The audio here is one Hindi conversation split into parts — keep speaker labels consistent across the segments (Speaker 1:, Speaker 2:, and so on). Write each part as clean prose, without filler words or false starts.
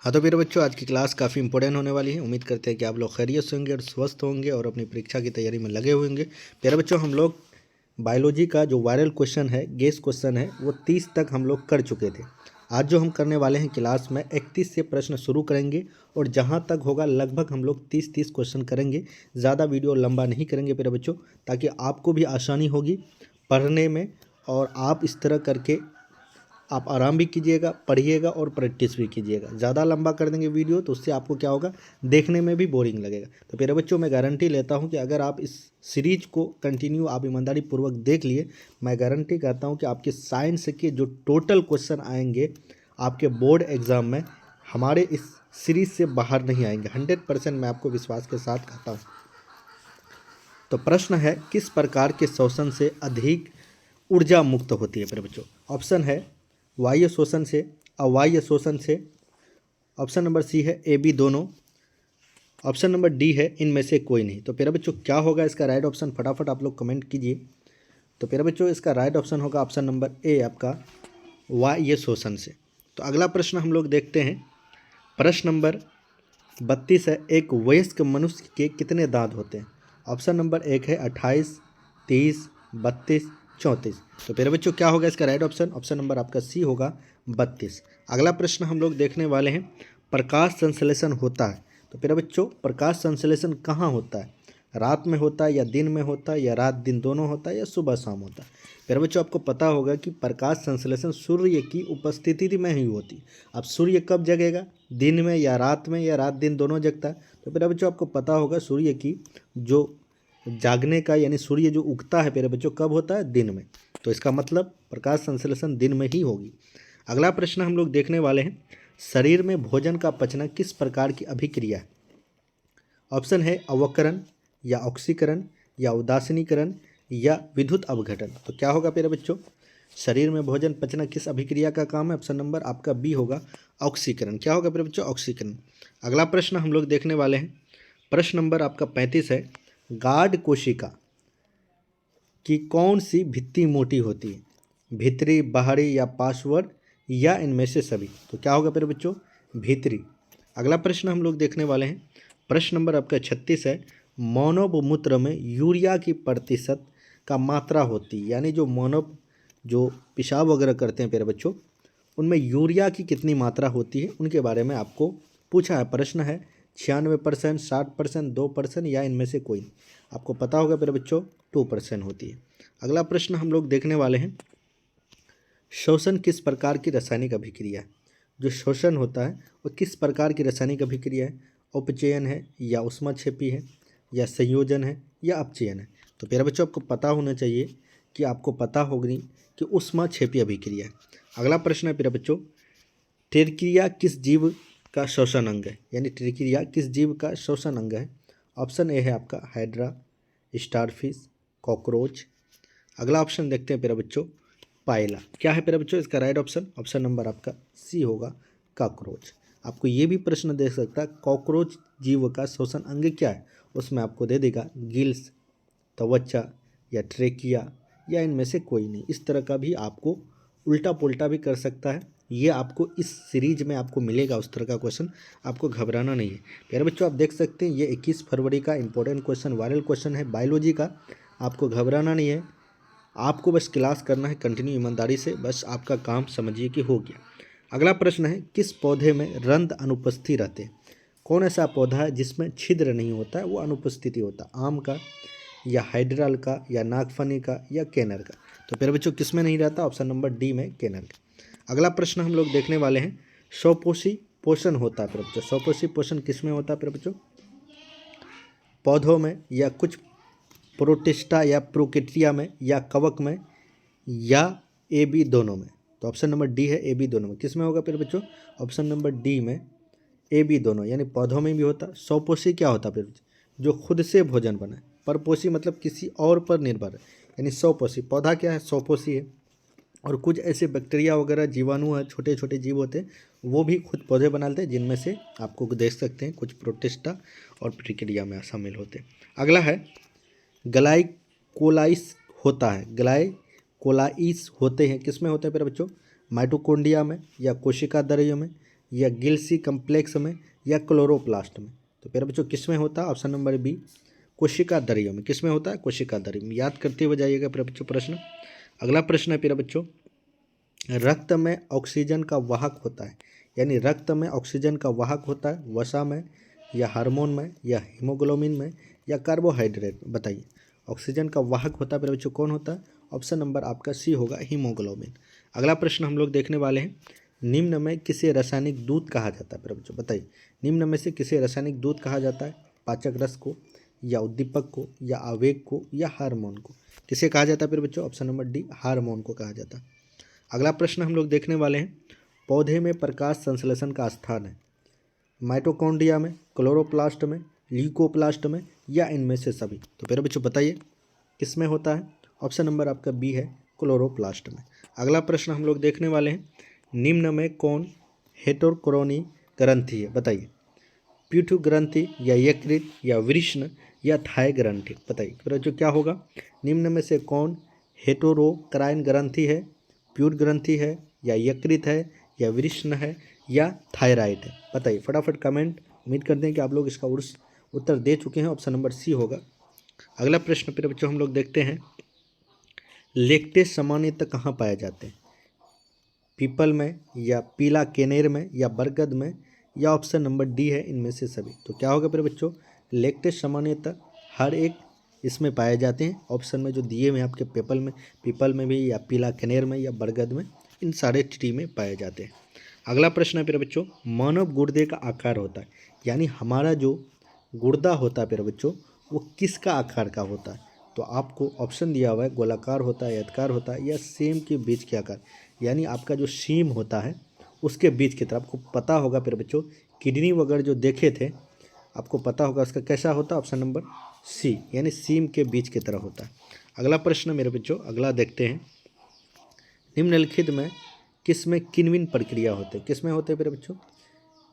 Speaker 1: हाँ तो मेरे बच्चों, आज की क्लास काफ़ी इंपॉर्टेंट होने वाली है। उम्मीद करते हैं कि आप लोग खैरियत से होंगे और स्वस्थ होंगे और अपनी परीक्षा की तैयारी में लगे हुए होंगे। मेरे बच्चों, हम लोग बायोलॉजी का जो वायरल क्वेश्चन है, गेस क्वेश्चन है, वो 30 तक हम लोग कर चुके थे। आज जो हम करने वाले हैं क्लास में 31 से प्रश्न शुरू करेंगे और जहाँ तक होगा लगभग हम लोग 30 क्वेश्चन करेंगे। ज़्यादा वीडियो लंबा नहीं करेंगे मेरे बच्चों, ताकि आपको भी आसानी होगी पढ़ने में और आप इस तरह करके आप आराम भी कीजिएगा, पढ़िएगा और प्रैक्टिस भी कीजिएगा। ज़्यादा लंबा कर देंगे वीडियो तो उससे आपको क्या होगा, देखने में भी बोरिंग लगेगा। तो मेरे बच्चों, मैं गारंटी लेता हूं कि अगर आप इस सीरीज को कंटिन्यू आप ईमानदारी पूर्वक देख लिए, मैं गारंटी करता हूं कि आपके साइंस के जो टोटल क्वेश्चन आएंगे आपके बोर्ड एग्ज़ाम में, हमारे इस सीरीज से बाहर नहीं आएंगे। 100% मैं आपको विश्वास के साथ कहता हूँ। तो प्रश्न है, किस प्रकार के शोषण से अधिक ऊर्जा मुक्त होती है मेरे बच्चों? ऑप्शन है बाह्य शोषण से, अबाह्य शोषण से। ऑप्शन नंबर सी है ए बी दोनों। ऑप्शन नंबर डी है इनमें से कोई नहीं। तो मेरे बच्चों, क्या होगा इसका राइट ऑप्शन? फटाफट आप लोग कमेंट कीजिए। तो मेरे बच्चों, इसका राइट ऑप्शन होगा ऑप्शन नंबर ए, आपका बाह्य शोषण से। तो अगला प्रश्न हम लोग देखते हैं। प्रश्न नंबर 32 है, एक वयस्क मनुष्य के कितने दांत होते हैं? ऑप्शन नंबर एक है 28, 30, 32, 34। तो मेरे बच्चों, क्या होगा इसका राइट ऑप्शन? ऑप्शन नंबर आपका सी होगा 32। अगला प्रश्न हम लोग देखने वाले हैं, प्रकाश संश्लेषण होता है। तो मेरे बच्चों, प्रकाश संश्लेषण कहाँ होता है? रात में होता है या दिन में होता है या रात दिन दोनों होता है या सुबह शाम होता है? मेरे बच्चों, आपको पता होगा कि प्रकाश संश्लेषण सूर्य की उपस्थिति में ही होती है। अब सूर्य कब जगेगा, दिन में या रात दिन दोनों जगता है। तो मेरे बच्चों, आपको पता होगा सूर्य की जो जागने का यानी सूर्य जो उगता है मेरे बच्चों कब होता है? दिन में। तो इसका मतलब प्रकाश संश्लेषण दिन में ही होगी। अगला प्रश्न हम लोग देखने वाले हैं, शरीर में भोजन का पचना किस प्रकार की अभिक्रिया है? ऑप्शन है अवकरण या ऑक्सीकरण या उदासीनीकरण या विद्युत अवघटन। तो क्या होगा मेरे बच्चों, शरीर में भोजन पचना किस अभिक्रिया का काम है? ऑप्शन नंबर आपका बी होगा ऑक्सीकरण। क्या होगा मेरे बच्चों? ऑक्सीकरण। अगला प्रश्न हम लोग देखने वाले हैं, प्रश्न नंबर आपका 35 है, गार्ड कोशिका की कौन सी भित्ति मोटी होती है? भीतरी, बाहरी या पार्श्व या इनमें से सभी? तो क्या होगा मेरे बच्चों? भीतरी। अगला प्रश्न हम लोग देखने वाले हैं, प्रश्न नंबर आपका 36 है, मानव मूत्र में यूरिया की प्रतिशत का मात्रा होती है, यानी जो मानव जो पेशाब वगैरह करते हैं मेरे बच्चों, उनमें यूरिया की कितनी मात्रा होती है, उनके बारे में आपको पूछा है। प्रश्न है 96%, 60%, 2% या इनमें से कोई। आपको पता होगा मेरे बच्चों 2% होती है। अगला प्रश्न हम लोग देखने वाले हैं, शोषण किस प्रकार की रासायनिक अभिक्रिया है? जो शोषण होता है वो किस प्रकार की रासायनिक अभिक्रिया है? उपचयन है या ऊष्माक्षेपी है या संयोजन है या अपचयन है? तो मेरे बच्चों, आपको पता होना चाहिए कि आपको पता होगी कि ऊष्माक्षेपी अभिक्रिया है। अगला प्रश्न है मेरे बच्चों, ट्रेकिया किस जीव का श्वसन अंग है? यानी ट्रेकिया किस जीव का श्वसन अंग है? ऑप्शन ए है आपका हाइड्रा, स्टारफिश, कॉकरोच। अगला ऑप्शन देखते हैं मेरे बच्चों, पायला। क्या है मेरे बच्चों इसका राइट ऑप्शन? ऑप्शन नंबर आपका सी होगा कॉकरोच। आपको ये भी प्रश्न दे सकता है, कॉकरोच जीव का श्वसन अंग क्या है? उसमें आपको दे देगा गिल्स, त्वचा या ट्रेकिया या इनमें से कोई नहीं। इस तरह का भी आपको उल्टा पुल्टा भी कर सकता है। ये आपको इस सीरीज में आपको मिलेगा उस तरह का क्वेश्चन, आपको घबराना नहीं है। प्यारे बच्चों, आप देख सकते हैं ये 21 फरवरी का इंपॉर्टेंट क्वेश्चन वायरल क्वेश्चन है बायोलॉजी का। आपको घबराना नहीं है, आपको बस क्लास करना है कंटिन्यू ईमानदारी से, बस आपका काम समझिए कि हो गया। अगला प्रश्न है, किस पौधे में रंध्र अनुपस्थित रहते हैं? कौन ऐसा पौधा है जिसमें छिद्र नहीं होता है, वो अनुपस्थिति होता है? आम का या हाइड्रल का या नागफनी का या केनर का? तो मेरे बच्चों, किस में नहीं रहता? ऑप्शन नंबर डी में, केनर का। अगला प्रश्न हम लोग देखने वाले हैं, स्वपोषी पोषण होता है मेरे बच्चों, स्वपोषी पोषण किस में होता है मेरे बच्चों? पौधों में या कुछ प्रोटिस्टा या प्रोकेट्रिया में या कवक में या ए बी दोनों में? तो ऑप्शन नंबर डी है ए बी दोनों में। किस में होगा मेरे बच्चों? ऑप्शन नंबर डी में, ए बी दोनों, यानी पौधों में भी होता है। स्वपोषी क्या होता है फिर? जो खुद से भोजन बनाए। परपोषी मतलब किसी और पर निर्भर है, यानी स्वपोषी। पौधा क्या है? स्वपोषी है। और कुछ ऐसे बैक्टीरिया वगैरह जीवाणु हैं, छोटे छोटे जीव होते हैं, वो भी खुद पौधे बना लेते हैं, जिनमें से आपको देख सकते हैं कुछ प्रोटिस्टा और प्रक्रिया में शामिल होते हैं। अगला है, ग्लाइकोलाइस होता है, ग्लाइकोलाइस होते हैं किस में होते हैं मेरे बच्चों? माइटोकॉन्ड्रिया में या कोशिका द्रव्य में या गिल्सी कम्प्लेक्स में या क्लोरोप्लास्ट में। तो प्यारे बच्चों किस में होता है? ऑप्शन नंबर बी, कोशिका दरियों में। किस में होता है? कोशिका दरियों में। याद करते हुए जाइएगा प्यारे बच्चों प्रश्न। अगला प्रश्न है प्यारे बच्चों, रक्त में ऑक्सीजन का वाहक होता है, यानी रक्त में ऑक्सीजन का वाहक होता है वसा में या हार्मोन में या हीमोग्लोबिन में या कार्बोहाइड्रेट में? बताइए। ऑक्सीजन का वाहक होता है प्यारे बच्चों, कौन होता है? ऑप्शन नंबर आपका सी होगा, हीमोग्लोबिन। अगला प्रश्न हम लोग देखने वाले हैं, निम्न में किसे रासायनिक दूध कहा जाता है प्यारे बच्चों? बताइए, निम्न में से किसे रासायनिक दूध कहा जाता है? पाचक रस को या उद्दीपक को या आवेग को या हार्मोन को? किसे कहा जाता है प्यारे बच्चों? ऑप्शन नंबर डी, हार्मोन को कहा जाता है। अगला प्रश्न हम लोग देखने वाले हैं, पौधे में प्रकाश संश्लेषण का स्थान है माइटोकॉन्ड्रिया में, क्लोरोप्लास्ट में, ल्यूकोप्लास्ट में या इनमें से सभी? तो प्यारे बच्चों बताइए किस में होता है? ऑप्शन नंबर आपका बी है, क्लोरोप्लास्ट में। अगला प्रश्न हम लोग देखने वाले हैं, निम्न में कौन हेटेरोक्रोनी ग्रंथि है? बताइए। पीठू ग्रंथि या यकृत या वृषण या थाई ग्रंथि? बताइए प्यारे बच्चों क्या होगा? निम्न में से कौन हेटेरोक्राइन ग्रंथि है? प्यूट ग्रंथि है या यकृत है या वृषण है या थायराइड है? बताइए फटाफट कमेंट। उम्मीद करते हैं कि आप लोग इसका उत्तर दे चुके हैं। ऑप्शन नंबर सी होगा। अगला प्रश्न फिर बच्चों हम लोग देखते हैं, लेक्टेस सामान्यतः कहाँ पाए जाते हैं? पीपल में या पीला केनेर में या बरगद में या ऑप्शन नंबर डी है इनमें से सभी? तो क्या होगा फिर बच्चों? लेक्टेस सामान्यतः हर एक इसमें पाए जाते हैं। ऑप्शन में जो दिए हुए हैं आपके पीपल में भी या पीला कनेर में या बरगद में, इन सारे ट्री में पाए जाते हैं। अगला प्रश्न है प्यारे बच्चों, मानव गुर्दे का आकार होता है, यानी हमारा जो गुर्दा होता है प्यारे बच्चों वो किसका आकार का होता है? तो आपको ऑप्शन दिया हुआ है, गोलाकार होता है, आयताकार होता है या सेम के बीच के आकार, यानी आपका जो सीम होता है उसके बीच की तरफ। आपको पता होगा प्यारे बच्चों, किडनी वगैरह जो देखे थे आपको पता होगा उसका कैसा होता है? ऑप्शन नंबर सी, यानी सीम के बीच की तरह होता है। अगला प्रश्न मेरे बच्चों, अगला देखते हैं, निम्नलिखित में किस में किन्विन प्रक्रिया होते हैं? किस में होते हैं मेरे बच्चों?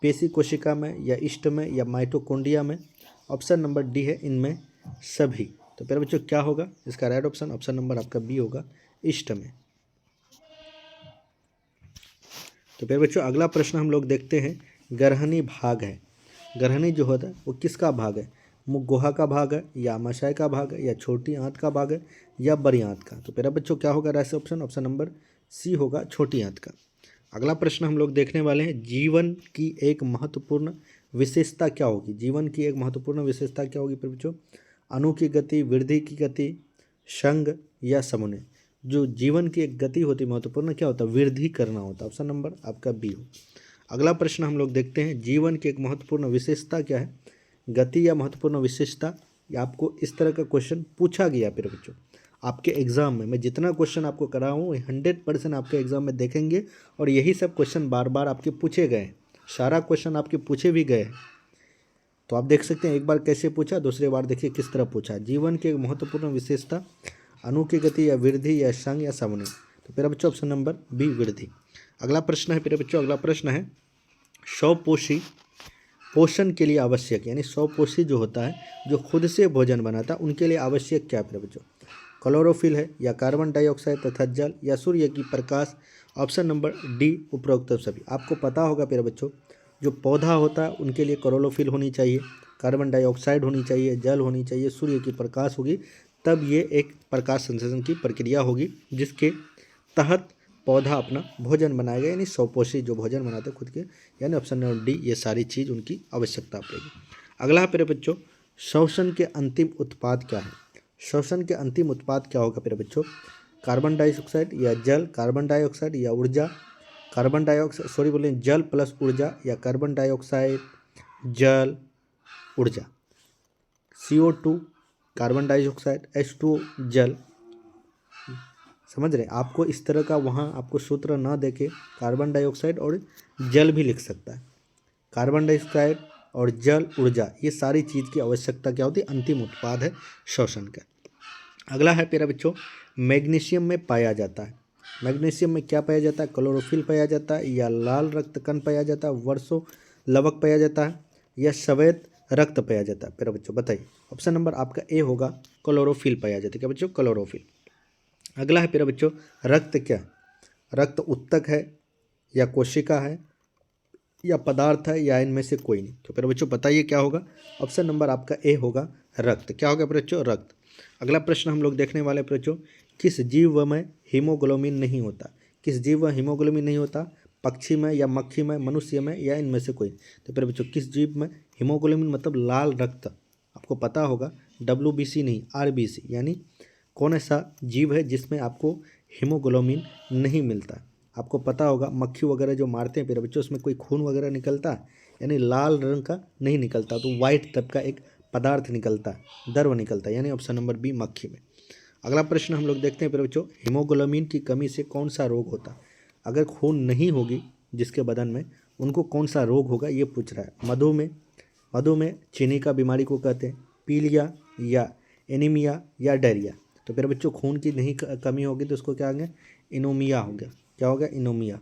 Speaker 1: पेशी कोशिका में या इष्ट में या माइटोकॉन्ड्रिया में? ऑप्शन नंबर डी है इनमें सभी। तो मेरे बच्चों क्या होगा इसका राइट ऑप्शन? ऑप्शन नंबर आपका बी होगा, इष्ट में। तो मेरे बच्चों अगला प्रश्न हम लोग देखते हैं, गर्हनी भाग है, गर्हनी जो होता है वो किसका भाग है? मुख गुहा का भाग है या आमाशय का भाग है या छोटी आंत का भाग है या बड़ी आंत का? तो मेरा बच्चों क्या होगा right option? Option number C होगा, छोटी आंत का। अगला प्रश्न हम लोग देखने वाले हैं, जीवन की एक महत्वपूर्ण विशेषता क्या होगी? जीवन की एक महत्वपूर्ण विशेषता क्या होगी बच्चों? अणु की गति, वृद्धि की गति, संघ या समन्वय? जो जीवन की एक गति होती है महत्वपूर्ण, क्या होता है? वृद्धि करना होता है। ऑप्शन नंबर आपका बी हो। अगला प्रश्न हम लोग देखते हैं, जीवन की एक महत्वपूर्ण विशेषता क्या है? गति या महत्वपूर्ण विशेषता? या आपको इस तरह का क्वेश्चन पूछा गया फिर बच्चों आपके एग्जाम में। मैं जितना क्वेश्चन आपको करा हूँ 100% आपके एग्जाम में देखेंगे और यही सब क्वेश्चन बार बार आपके पूछे गए, सारा क्वेश्चन आपके पूछे भी गए। तो आप देख सकते हैं एक बार कैसे पूछा, दूसरी बार देखिए किस तरह पूछा। जीवन की एक महत्वपूर्ण विशेषता, अणु की गति या वृद्धि या संघ या समन्वय? तो मेरा बच्चों ऑप्शन नंबर बी, वृद्धि। अगला प्रश्न है मेरे बच्चों, अगला प्रश्न है, स्वपोषी पोषण के लिए आवश्यक, यानी स्वपोषी जो होता है जो खुद से भोजन बनाता है उनके लिए आवश्यक क्या है बच्चों? क्लोरोफिल है या कार्बन डाइऑक्साइड तथा जल या सूर्य की प्रकाश? ऑप्शन नंबर डी, उपरोक्त सभी। आपको पता होगा मेरे बच्चों, जो पौधा होता है उनके लिए क्लोरोफिल होनी चाहिए, कार्बन डाइऑक्साइड होनी चाहिए, जल होनी चाहिए, सूर्य की प्रकाश होगी, तब ये एक प्रकाश संश्लेषण की प्रक्रिया होगी जिसके तहत पौधा अपना भोजन बनाएगा, यानी स्वपोषी जो भोजन बनाते खुद के, यानी ऑप्शन नंबर डी, ये सारी चीज़ उनकी आवश्यकता पड़ेगी। अगला है मेरे बच्चों, श्वसन के अंतिम उत्पाद क्या है? श्वसन के अंतिम उत्पाद क्या होगा मेरे बच्चों? कार्बन डाइऑक्साइड या जल, कार्बन डाइऑक्साइड या ऊर्जा, कार्बन डाइऑक्साइड सॉरी बोले जल प्लस ऊर्जा या कार्बन डाइऑक्साइड जल ऊर्जा, CO2 कार्बन डाइऑक्साइड, H2O जल। समझ रहे? आपको इस तरह का वहाँ आपको सूत्र ना देके कार्बन डाइऑक्साइड और जल भी लिख सकता है। कार्बन डाइऑक्साइड और जल ऊर्जा, ये सारी चीज़ की आवश्यकता क्या होती है? अंतिम उत्पाद है श्वसन का। अगला है मेरा बच्चों, मैग्नीशियम में पाया जाता है। मैग्नीशियम में क्या पाया जाता है? क्लोरोफिल पाया जाता है या लाल रक्त कण पाया जाता है, वर्षो लवक पाया जाता है या श्वेत रक्त पाया जाता है? मेरा बच्चों बताइए। ऑप्शन नंबर आपका ए होगा, क्लोरोफिल पाया जाता है। क्या बच्चों? क्लोरोफिल। अगला है मेरा बच्चों, रक्त क्या? रक्त उत्तक है या कोशिका है या पदार्थ है या इनमें से कोई नहीं। तो फिर बच्चों बताइए क्या होगा। ऑप्शन नंबर आपका ए होगा रक्त। क्या होगा बच्चों? रक्त। अगला प्रश्न हम लोग देखने वाले बच्चों, किस जीव में हीमोग्लोबिन नहीं होता? किस जीव में हीमोग्लोबिन नहीं होता? पक्षी में या मक्खी में, मनुष्य में या इनमें से कोई। तो फिर बच्चों किस जीव में हीमोग्लोबिन मतलब लाल रक्त, आपको पता होगा WBC नहीं RBC, यानी कौन ऐसा जीव है जिसमें आपको हीमोग्लोबिन नहीं मिलता। आपको पता होगा मक्खी वगैरह जो मारते हैं फिर बच्चों उसमें कोई खून वगैरह निकलता है, यानी लाल रंग का नहीं निकलता, तो वाइट तब का एक पदार्थ निकलता है, द्रव निकलता है, यानी ऑप्शन नंबर बी मक्खी में। अगला प्रश्न हम लोग देखते हैं फिर बच्चों, हीमोग्लोबिन की कमी से कौन सा रोग होता है? अगर खून नहीं होगी जिसके बदन में, उनको कौन सा रोग होगा ये पूछ रहा है। मधुमेह, मधुमेह चीनी का बीमारी को कहते हैं, पीलिया या एनीमिया या डायरिया। तो फिर बच्चों खून की नहीं कमी होगी तो उसको क्या होगा? इनोमिया हो गया। क्या होगा? इनोमिया।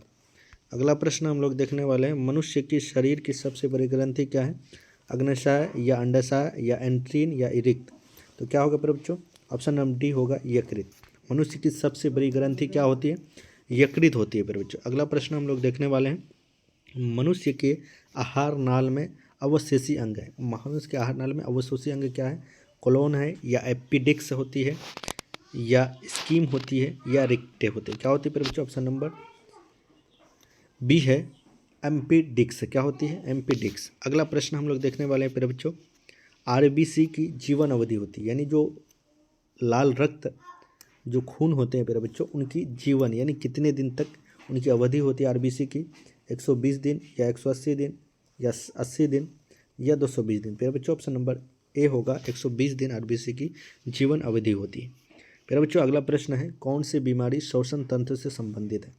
Speaker 1: अगला प्रश्न हम लोग देखने वाले हैं, मनुष्य की शरीर की सबसे बड़ी ग्रंथि क्या है? अग्न्याशय या अंडाशय या एंट्रीन या इरिक्ट। तो क्या होगा फिर बच्चों? ऑप्शन नंबर डी होगा यकृत। मनुष्य की सबसे बड़ी ग्रंथि क्या होती है? यकृत होती है फिर बच्चों। अगला प्रश्न हम लोग देखने वाले हैं, मनुष्य के आहार नाल में अवशेषी अंग है। मनुष्य के आहार नाल में अवशेषी अंग क्या है? कोलोन है या एपिडिक्स होती है या स्कीम होती है या रिक्टे होते हैं। क्या होती है फिर बच्चों? ऑप्शन नंबर बी है एम्पीडिक्स। क्या होती है? एम्पीडिक्स। अगला प्रश्न हम लोग देखने वाले हैं फिर बच्चों, RBC की जीवन अवधि होती है, यानी जो लाल रक्त जो खून होते हैं फिर बच्चों उनकी जीवन यानी कितने दिन तक उनकी अवधि होती है RBC की? 120 दिन या 180 दिन या 80 दिन या 220 दिन। फिर बच्चों ऑप्शन नंबर ए होगा 120 दिन RBC की जीवन अवधि होती है। फिर बच्चों अगला प्रश्न है, कौन सी बीमारी श्वसन तंत्र से संबंधित है?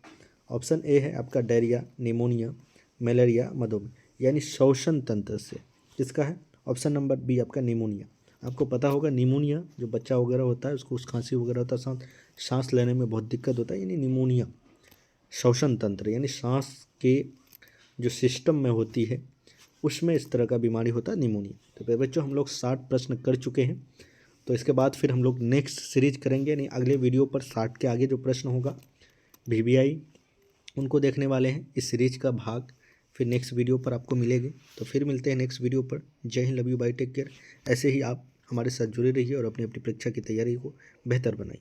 Speaker 1: ऑप्शन ए है आपका डायरिया, निमोनिया, मलेरिया, मधुमेह, यानी श्वसन तंत्र से। किसका है? ऑप्शन नंबर बी आपका निमोनिया। आपको पता होगा निमोनिया जो बच्चा वगैरह होता है उसको खांसी वगैरह होता है, सांस लेने में बहुत दिक्कत होता है, यानी निमोनिया श्वसन तंत्र यानी सांस के जो सिस्टम में होती है उसमें इस तरह का बीमारी होता है निमोनिया। तो फिर बच्चों हम लोग 60 प्रश्न कर चुके हैं, तो इसके बाद फिर हम लोग नेक्स्ट सीरीज करेंगे, यानी अगले वीडियो पर 60 के आगे जो प्रश्न होगा VBI उनको देखने वाले हैं। इस सीरीज का भाग फिर नेक्स्ट वीडियो पर आपको मिलेगी। तो फिर मिलते हैं नेक्स्ट वीडियो पर। Jai Hind, love you, bye, take care. ऐसे ही आप हमारे साथ जुड़े रहिए और अपनी अपनी परीक्षा की तैयारी को बेहतर बनाइए।